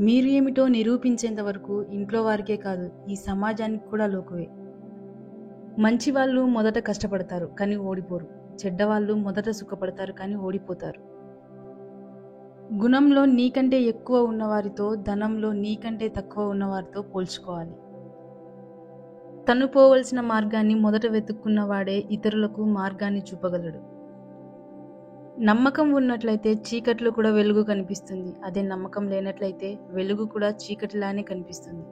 మీరు ఏమిటో నిరూపించేంత వరకు ఇంట్లో వారికే కాదు, ఈ సమాజానికి కూడా లోకువే. మంచివాళ్ళు మొదట కష్టపడతారు కానీ ఓడిపోరు. చెడ్డవాళ్ళు మొదట సుఖపడతారు కానీ ఓడిపోతారు. గుణంలో నీకంటే ఎక్కువ ఉన్నవారితో, ధనంలో నీకంటే తక్కువ ఉన్నవారితో పోల్చుకోవాలి. తను పోవలసిన మార్గాన్ని మొదట వెతుక్కున్నవాడే ఇతరులకు మార్గాన్ని చూపగలడు. నమ్మకం ఉన్నట్లయితే చీకట్లో కూడా వెలుగు కనిపిస్తుంది. అదే నమ్మకం లేనట్లయితే వెలుగు కూడా చీకటిలానే కనిపిస్తుంది.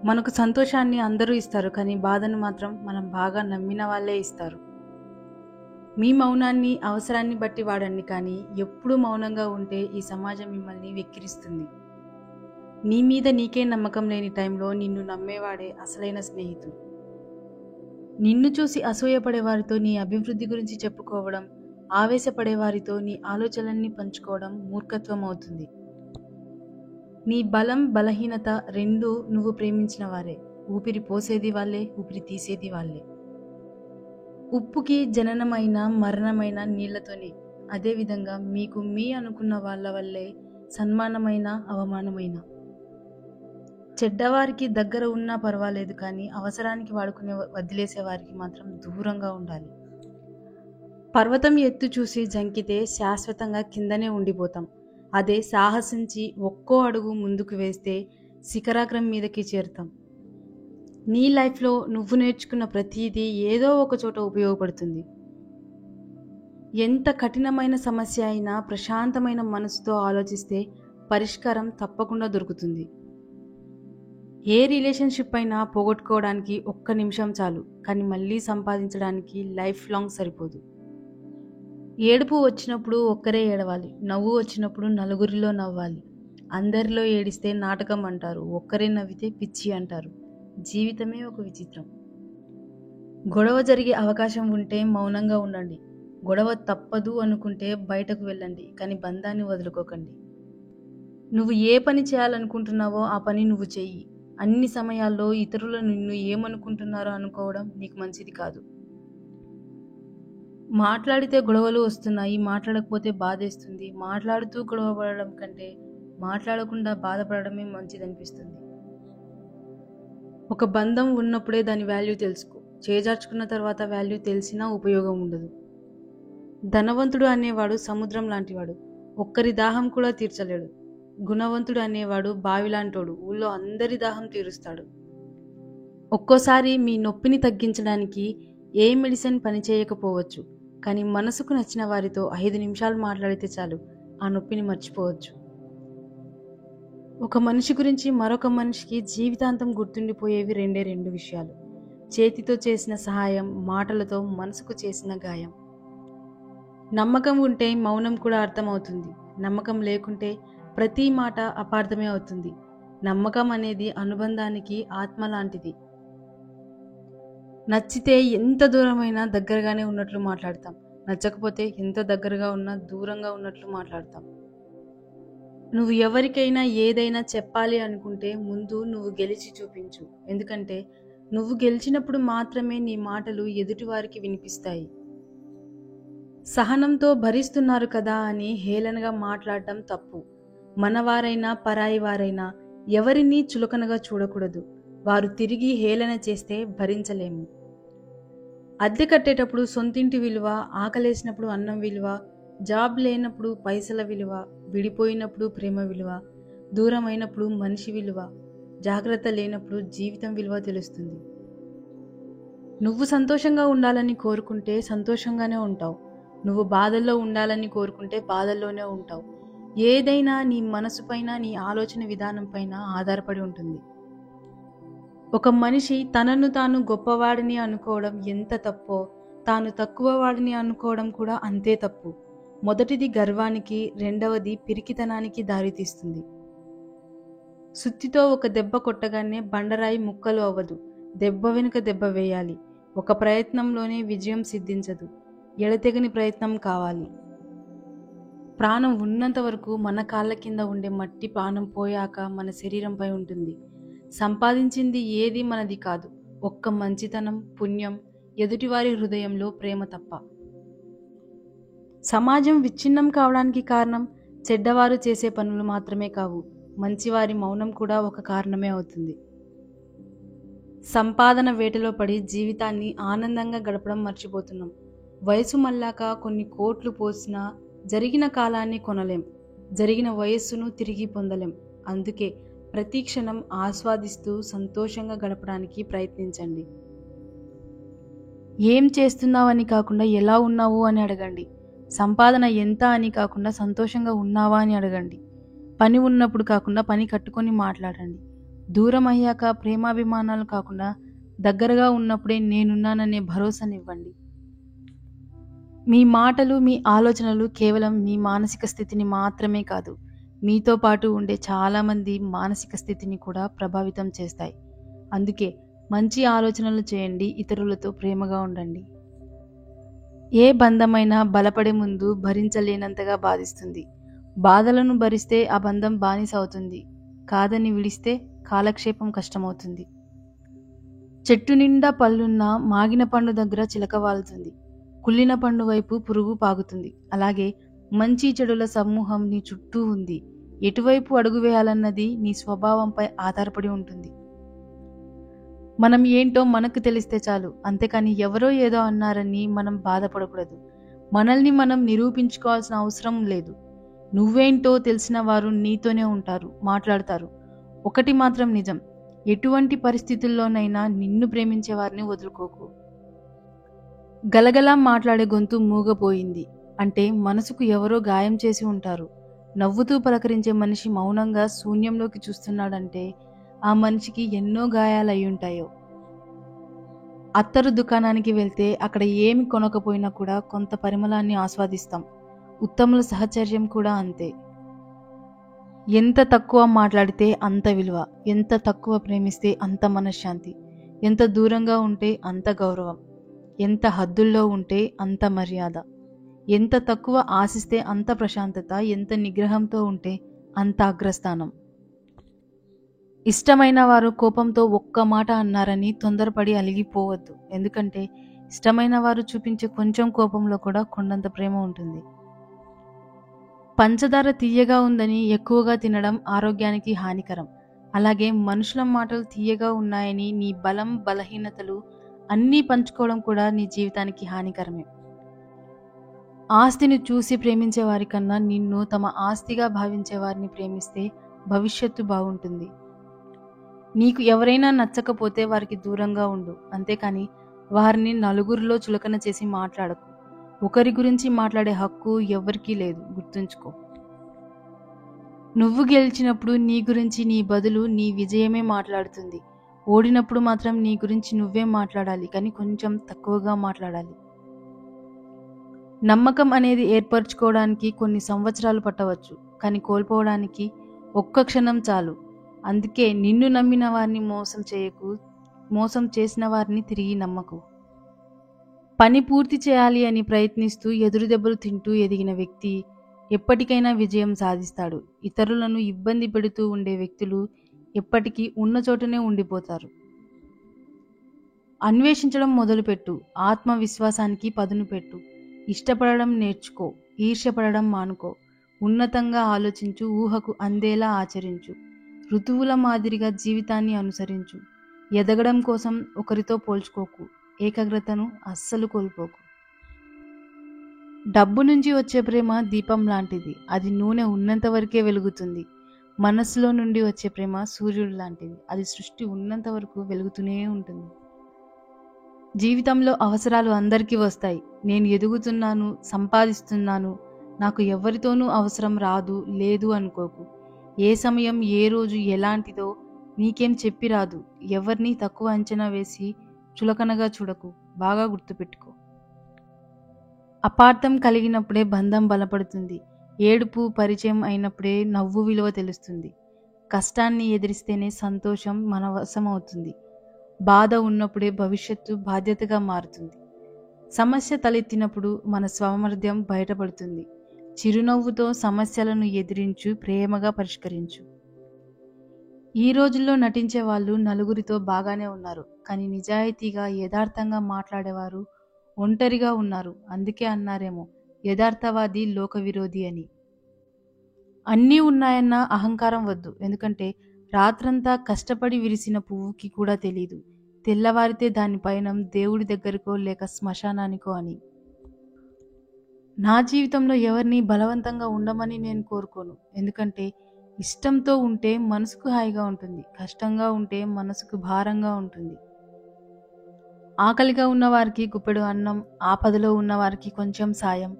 మనకు సంతోషాన్ని అందరూ ఇస్తారు, కానీ బాధను మాత్రం మనం బాగా నమ్మిన వాళ్ళే ఇస్తారు. మీ మౌనాన్ని అవసరాన్ని బట్టి వాడండి, కానీ ఎప్పుడూ మౌనంగా ఉంటే ఈ సమాజం మిమ్మల్ని వెక్కిరిస్తుంది. నీ మీద నీకే నమ్మకం లేని టైంలో నిన్ను నమ్మేవాడే అసలైన స్నేహితుడు. నిన్ను చూసి అసూయపడే వారితో నీ అభివృద్ధి గురించి చెప్పుకోవడం, ఆవేశపడే వారితో నీ ఆలోచనల్ని పంచుకోవడం మూర్ఖత్వం అవుతుంది. నీ బలం బలహీనత రెండూ నువ్వు ప్రేమించిన వారే. ఊపిరి పోసేది వాళ్ళే, ఊపిరి తీసేది వాళ్ళే. ఉప్పుకి జననమైన మరణమైన నీళ్లతోనే. అదేవిధంగా మీకు మీ అనుకున్న వాళ్ళ వల్లే సన్మానమైన అవమానమైన. చెడ్డవారికి దగ్గర ఉన్నా పర్వాలేదు, కానీ అవసరానికి వాడుకునే వదిలేసే వారికి మాత్రం దూరంగా ఉండాలి. పర్వతం ఎత్తు చూసి జంకితే శాశ్వతంగా కిందనే ఉండిపోతాం. అదే సాహసించి ఒక్కో అడుగు ముందుకు వేస్తే శిఖరాగ్రం మీదకి చేరుతాం. నీ లైఫ్లో నువ్వు నేర్చుకున్న ప్రతిదీ ఏదో ఒక చోట ఉపయోగపడుతుంది. ఎంత కఠినమైన సమస్య అయినా ప్రశాంతమైన మనసుతో ఆలోచిస్తే పరిష్కారం తప్పకుండా దొరుకుతుంది. ఏ రిలేషన్షిప్ అయినా పోగొట్టుకోవడానికి 1 నిమిషం చాలు, కానీ మళ్ళీ సంపాదించడానికి లైఫ్ లాంగ్ సరిపోదు. ఏడుపు వచ్చినప్పుడు ఒక్కరే ఏడవాలి, నవ్వు వచ్చినప్పుడు నలుగురిలో నవ్వాలి. అందరిలో ఏడిస్తే నాటకం అంటారు, ఒక్కరే నవ్వితే పిచ్చి అంటారు. జీవితమే ఒక విచిత్రం. గొడవ జరిగే అవకాశం ఉంటే మౌనంగా ఉండండి. గొడవ తప్పదు అనుకుంటే బయటకు వెళ్ళండి, కానీ బంధాన్ని వదులుకోకండి. నువ్వు ఏ పని చేయాలనుకుంటున్నావో ఆ పని నువ్వు చెయ్యి. అన్ని సమయాల్లో ఇతరులు నిన్ను ఏమనుకుంటున్నారో అనుకోవడం నీకు మంచిది కాదు. మాట్లాడితే గొడవలు వస్తున్నాయి, మాట్లాడకపోతే బాధేస్తుంది. మాట్లాడుతూ గొడవ పడడం కంటే మాట్లాడకుండా బాధపడడమే మంచిదనిపిస్తుంది. ఒక బంధం ఉన్నప్పుడే దాని వాల్యూ తెలుసుకో. చేజార్చుకున్న తర్వాత వాల్యూ తెలిసినా ఉపయోగం ఉండదు. ధనవంతుడు అనేవాడు సముద్రం లాంటివాడు, ఒక్కరి దాహం కూడా తీర్చలేడు. గుణవంతుడు అనేవాడు బావిలాంటోడు, ఊళ్ళో అందరి దాహం తీరుస్తాడు. ఒక్కోసారి మీ నొప్పిని తగ్గించడానికి ఏ మెడిసిన్ పనిచేయకపోవచ్చు, కానీ మనసుకు నచ్చిన వారితో 5 నిమిషాలు మాట్లాడితే చాలు, ఆ నొప్పిని మర్చిపోవచ్చు. ఒక మనిషి గురించి మరొక మనిషికి జీవితాంతం గుర్తుండిపోయేవి 2 విషయాలు: చేతితో చేసిన సహాయం, మాటలతో మనసుకు చేసిన గాయం. నమ్మకం ఉంటే మౌనం కూడా అర్థమవుతుంది. నమ్మకం లేకుంటే ప్రతి మాట అపార్థమే అవుతుంది. నమ్మకం అనేది అనుబంధానికి ఆత్మ లాంటిది. నచ్చితే ఎంత దూరమైనా దగ్గరగానే ఉన్నట్లు మాట్లాడతాం, నచ్చకపోతే ఎంత దగ్గరగా ఉన్నా దూరంగా ఉన్నట్లు మాట్లాడతాం. నువ్వు ఎవరికైనా ఏదైనా చెప్పాలి అనుకుంటే ముందు నువ్వు గెలిచి చూపించు, ఎందుకంటే నువ్వు గెలిచినప్పుడు మాత్రమే నీ మాటలు ఎదుటివారికి వినిపిస్తాయి. సహనంతో భరిస్తున్నారు కదా అని హేళనగా మాట్లాడటం తప్పు. మనవారైనా పరాయి వారైనా ఎవరినీ చులకనగా చూడకూడదు. వారు తిరిగి హేళన చేస్తే భరించలేము. అద్దె కట్టేటప్పుడు సొంతింటి విలువ, ఆకలేసినప్పుడు అన్నం విలువ, జాబ్ లేనప్పుడు పైసల విలువ, విడిపోయినప్పుడు ప్రేమ విలువ, దూరమైనప్పుడు మనిషి విలువ, జాగ్రత్త లేనప్పుడు జీవితం విలువ తెలుస్తుంది. నువ్వు సంతోషంగా ఉండాలని కోరుకుంటే సంతోషంగానే ఉంటావు. నువ్వు బాధల్లో ఉండాలని కోరుకుంటే బాధల్లోనే ఉంటావు. ఏదైనా నీ మనసుపైన, నీ ఆలోచన విధానం పైన ఆధారపడి ఉంటుంది. ఒక మనిషి తనను తాను గొప్పవాడిని అనుకోవడం ఎంత తప్పో, తాను తక్కువ వాడిని అనుకోవడం కూడా అంతే తప్పు. మొదటిది గర్వానికి, రెండవది పిరికితనానికి దారితీస్తుంది. సుత్తితో ఒక దెబ్బ కొట్టగానే బండరాయి ముక్కలు అవ్వదు. దెబ్బ వెనుక దెబ్బ వేయాలి. ఒక ప్రయత్నంలోనే విజయం సిద్ధించదు. ఎడతెగని ప్రయత్నం కావాలి. ప్రాణం ఉన్నంత వరకు మన కాళ్ళ కింద ఉండే మట్టి ప్రాణం పోయాక మన శరీరంపై ఉంటుంది. సంపాదించింది ఏది మనది కాదు, ఒక్క మంచితనం, పుణ్యం, ఎదుటివారి హృదయంలో ప్రేమ తప్ప. సమాజం విచ్ఛిన్నం కావడానికి కారణం చెడ్డవారు చేసే పనులు మాత్రమే కావు, మంచివారి మౌనం కూడా ఒక కారణమే అవుతుంది. సంపాదన వేటలో పడి జీవితాన్ని ఆనందంగా గడపడం మర్చిపోతున్నాం. వయసు మళ్ళాక కొన్ని కోట్లు పోసినా జరిగిన కాలాన్ని కొనలేం, జరిగిన వయస్సును తిరిగి పొందలేం. అందుకే ప్రతి క్షణం ఆస్వాదిస్తూ సంతోషంగా గడపడానికి ప్రయత్నించండి. ఏం చేస్తున్నావని కాకుండా ఎలా ఉన్నావు అని అడగండి. సంపాదన ఎంత అని కాకుండా సంతోషంగా ఉన్నావా అని అడగండి. పని ఉన్నప్పుడు కాకుండా పని కట్టుకొని మాట్లాడండి. దూరం అయ్యాక ప్రేమాభిమానాలు కాకుండా దగ్గరగా ఉన్నప్పుడే నేనున్నాననే భరోసానివ్వండి. మీ మాటలు, మీ ఆలోచనలు కేవలం మీ మానసిక స్థితిని మాత్రమే కాదు, మీతో పాటు ఉండే చాలామంది మానసిక స్థితిని కూడా ప్రభావితం చేస్తాయి. అందుకే మంచి ఆలోచనలు చేయండి, ఇతరులతో ప్రేమగా ఉండండి. ఏ బంధమైనా బలపడే ముందు భరించలేనంతగా బాధిస్తుంది. బాధలను భరిస్తే ఆ బంధం బానిస అవుతుంది. కాదని విడిస్తే కాలక్షేపం కష్టమవుతుంది. చెట్టు నిండా పళ్ళున్నా మాగిన పండు దగ్గర చిలక వాలుతుంది. కుళ్ళిన పండు వైపు పురుగు పాగుతుంది. అలాగే మంచి చెడుల సమూహం నీ చుట్టూ ఉంది. ఎటువైపు అడుగు వేయాలన్నది నీ స్వభావంపై ఆధారపడి ఉంటుంది. మనం ఏంటో మనకు తెలిస్తే చాలు, అంతేకాని ఎవరో ఏదో అన్నారని మనం బాధపడకూడదు. మనల్ని మనం నిరూపించుకోవాల్సిన అవసరం లేదు. నువ్వేంటో తెలిసిన వారు నీతోనే ఉంటారు, మాట్లాడతారు. ఒకటి మాత్రం నిజం, ఎటువంటి పరిస్థితుల్లోనైనా నిన్ను ప్రేమించే వారిని వదులుకోకు. గలగలా మాట్లాడే గొంతు మూగపోయింది అంటే మనసుకు ఎవరో గాయం చేసి ఉంటారు. నవ్వుతూ పలకరించే మనిషి మౌనంగా శూన్యంలోకి చూస్తున్నాడంటే ఆ మనిషికి ఎన్నో గాయాలయ్యుంటాయో. అత్తరు దుకాణానికి వెళ్తే అక్కడ ఏమి కొనకపోయినా కూడా కొంత పరిమళాన్ని ఆస్వాదిస్తాం. ఉత్తముల సహచర్యం కూడా అంతే. ఎంత తక్కువ మాట్లాడితే అంత విలువ, ఎంత తక్కువ ప్రేమిస్తే అంత మనశ్శాంతి, ఎంత దూరంగా ఉంటే అంత గౌరవం, ఎంత హద్దుల్లో ఉంటే అంత మర్యాద, ఎంత తక్కువ ఆశిస్తే అంత ప్రశాంతత, ఎంత నిగ్రహంతో ఉంటే అంత అగ్రస్థానం. ఇష్టమైన వారు కోపంతో ఒక్క మాట అన్నారని తొందరపడి అలిగిపోవద్దు. ఎందుకంటే ఇష్టమైన వారు చూపించే కొంచెం కోపంలో కూడా కొండంత ప్రేమ ఉంటుంది. పంచదార తీయగా ఉందని ఎక్కువగా తినడం ఆరోగ్యానికి హానికరం. అలాగే మనుషుల మాటలు తీయగా ఉన్నాయని నీ బలం, బలహీనతలు అన్నీ పంచుకోవడం కూడా నీ జీవితానికి హానికరమే. ఆస్తిని చూసి ప్రేమించే వారికన్నా నిన్ను తమ ఆస్తిగా భావించే వారిని ప్రేమిస్తే భవిష్యత్తు బాగుంటుంది. నీకు ఎవరైనా నచ్చకపోతే వారికి దూరంగా ఉండు, అంతేకాని వారిని నలుగురిలో చులకన చేసి మాట్లాడకు. ఒకరి గురించి మాట్లాడే హక్కు ఎవరికీ లేదు, గుర్తుంచుకో. నువ్వు గెలిచినప్పుడు నీ గురించి నీ బదులు నీ విజయమే మాట్లాడుతుంది. ఓడినప్పుడు మాత్రం నీ గురించి నువ్వే మాట్లాడాలి, కానీ కొంచెం తక్కువగా మాట్లాడాలి. నమ్మకం అనేది ఏర్పరచుకోవడానికి కొన్ని సంవత్సరాలు పట్టవచ్చు, కానీ కోల్పోవడానికి ఒక్క క్షణం చాలు. అందుకే నిన్ను నమ్మిన వారిని మోసం చేయకు, మోసం చేసిన వారిని తిరిగి నమ్మకు. పని పూర్తి చేయాలి అని ప్రయత్నిస్తూ ఎదురు దెబ్బలు తింటూ ఎదిగిన వ్యక్తి ఎప్పటికైనా విజయం సాధిస్తాడు. ఇతరులను ఇబ్బంది పెడుతూ ఉండే వ్యక్తులు ఎప్పటికీ ఉన్న చోటనే ఉండిపోతారు. అన్వేషించడం మొదలుపెట్టు, ఆత్మవిశ్వాసానికి పదును పెట్టు. ఇష్టపడడం నేర్చుకో, ఈర్ష్యపడడం మానుకో. ఉన్నతంగా ఆలోచించు, ఊహకు అందేలా ఆచరించు. ఋతువుల మాదిరిగా జీవితాన్ని అనుసరించు. ఎదగడం కోసం ఒకరితో పోల్చుకోకు, ఏకాగ్రతను అస్సలు కోల్పోకు. డబ్బు నుంచి వచ్చే ప్రేమ దీపం లాంటిది, అది నూనె ఉన్నంత వరకే వెలుగుతుంది. మనస్సులో నుండి వచ్చే ప్రేమ సూర్యుడు లాంటిది, అది సృష్టి ఉన్నంత వరకు వెలుగుతూనే ఉంటుంది. జీవితంలో అవసరాలు అందరికీ వస్తాయి. నేను ఎదుగుతున్నాను, సంపాదిస్తున్నాను, నాకు ఎవరితోనూ అవసరం రాదు లేదు అనుకోకు. ఏ సమయం ఏ రోజు ఎలాంటిదో నీకేం చెప్పి రాదు. ఎవరిని తక్కువ అంచనా వేసి చులకనగా చూడకు, బాగా గుర్తుపెట్టుకో. అపార్థం కలిగినప్పుడే బంధం బలపడుతుంది. ఏడుపు పరిచయం అయినప్పుడే నవ్వు విలువ తెలుస్తుంది. కష్టాన్ని ఎదిరిస్తేనే సంతోషం మన వశం అవుతుంది. బాధ ఉన్నప్పుడే భవిష్యత్తు బాధ్యతగా మారుతుంది. సమస్య తలెత్తినప్పుడు మన సామర్థ్యం బయటపడుతుంది. చిరునవ్వుతో సమస్యలను ఎదిరించు, ప్రేమగా పరిష్కరించు. ఈ రోజుల్లో నటించే వాళ్ళు నలుగురితో బాగానే ఉన్నారు, కానీ నిజాయితీగా యథార్థంగా మాట్లాడేవారు ఒంటరిగా ఉన్నారు. అందుకే అన్నారేమో యథార్థవాది లోక విరోధి అని. అన్నీ ఉన్నాయన్న అహంకారం వద్దు. ఎందుకంటే రాత్రంతా కష్టపడి విరిసిన పువ్వుకి కూడా తెలీదు తెల్లవారితే దాని పయనం దేవుడి దగ్గరకో లేక శ్మశానానికో అని. నా జీవితంలో ఎవరిని బలవంతంగా ఉండమని నేను కోరుకోను. ఎందుకంటే ఇష్టంతో ఉంటే మనసుకు హాయిగా ఉంటుంది. కష్టంగా ఉంటే మనసుకు భారంగా ఉంటుంది. ఆకలిగా ఉన్నవారికి గుప్పెడు అన్నం, ఆపదలో ఉన్నవారికి కొంచెం సాయం,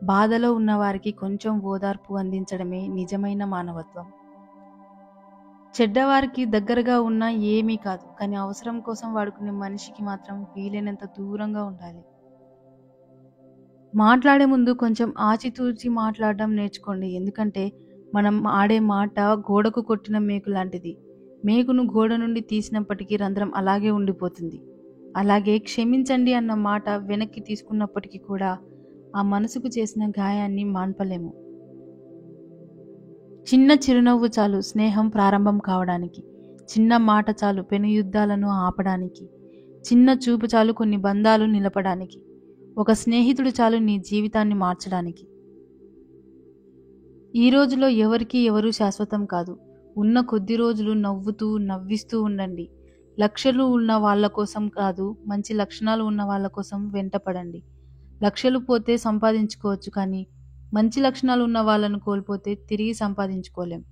బాధలో ఉన్నవారికి కొంచెం ఓదార్పు అందించడమే నిజమైన మానవత్వం. చెడ్డవారికి దగ్గరగా ఉన్నా ఏమీ కాదు. కానీ అవసరం కోసం వాడుకునే మనిషికి మాత్రం వీలైనంత దూరంగా ఉండాలి. మాట్లాడే ముందు కొంచెం ఆచితూచి మాట్లాడడం నేర్చుకోండి. ఎందుకంటే మనం ఆడే మాట గోడకు కొట్టిన మేకు లాంటిది. మేకును గోడ నుండి తీసినప్పటికీ రంధ్రం అలాగే ఉండిపోతుంది. అలాగే క్షమించండి అన్న మాట వెనక్కి తీసుకున్నప్పటికీ కూడా ఆ మనసుకు చేసిన గాయాన్ని మాన్పలేము. చిన్న చిరునవ్వు చాలు స్నేహం ప్రారంభం కావడానికి. చిన్న మాట చాలు పెను యుద్ధాలను ఆపడానికి. చిన్న చూపు చాలు కొన్ని బంధాలు నిలపడానికి. ఒక స్నేహితుడు చాలు నీ జీవితాన్ని మార్చడానికి. ఈ రోజులో ఎవరికీ ఎవరూ శాశ్వతం కాదు. ఉన్న కొద్ది రోజులు నవ్వుతూ నవ్విస్తూ ఉండండి. లక్షలు ఉన్న వాళ్ళ కోసం కాదు, మంచి లక్షణాలు ఉన్న వాళ్ళ కోసం వెంటపడండి. లక్షలు పోతే సంపాదించుకోవచ్చు, కానీ మంచి లక్షణాలు ఉన్న వాళ్ళను కోల్పోతే తిరిగి సంపాదించుకోలేం.